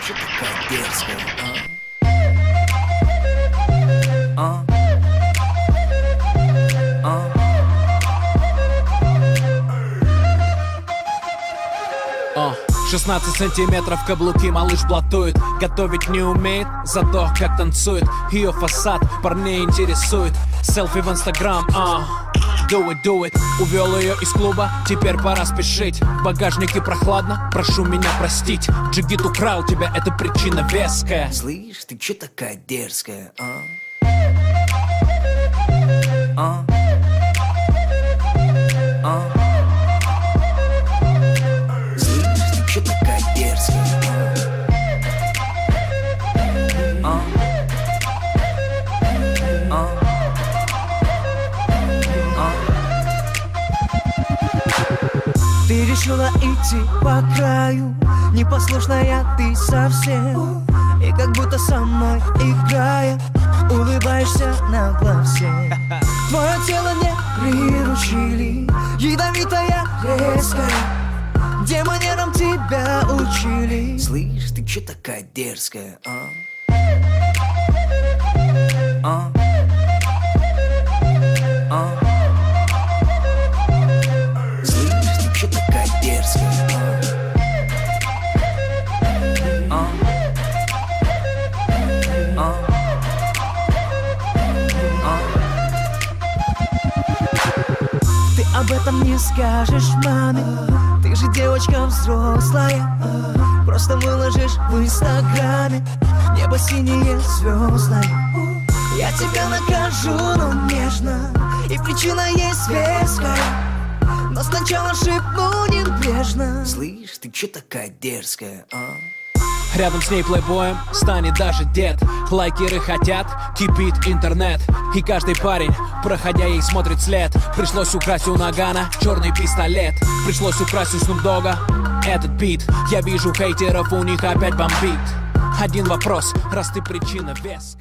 чё такая дерзкая, а? 16 сантиметров каблуки, малыш блатует. Готовить не умеет, зато как танцует. Ее фасад парней интересует. Селфи в инстаграм, do it. Увел ее из клуба, теперь пора спешить. В багажнике прохладно, прошу меня простить. Джигит украл тебя, это причина веская. Слышь, ты чё такая дерзкая, Слышь, ты чё такая дерзкая, Ты решила идти по краю, непослушная ты совсем. И как будто со мной играя, улыбаешься нагло всем. Твое тело не приручили, ядовитая, резкая. Где манерам тебя учили? Слышь, ты чё такая дерзкая, Слышь, ты чё такая дерзкая, Ты об этом не скажешь маме, ты же девочка взрослая. Просто выложишь в инстаграме небо синее звездное. Я тебя накажу, но нежно, и причина есть веская. Но сначала шепну небрежно. Слышь, ты чё такая дерзкая, Рядом с ней плейбоем станет даже дед. Лайкеры хотят, кипит интернет. И каждый парень, проходя ей, смотрит след. Пришлось украсть у Нагана черный пистолет. Пришлось украсть у Снуп Дога этот бит. Я вижу хейтеров, у них опять бомбит. Один вопрос, раз ты причина веская.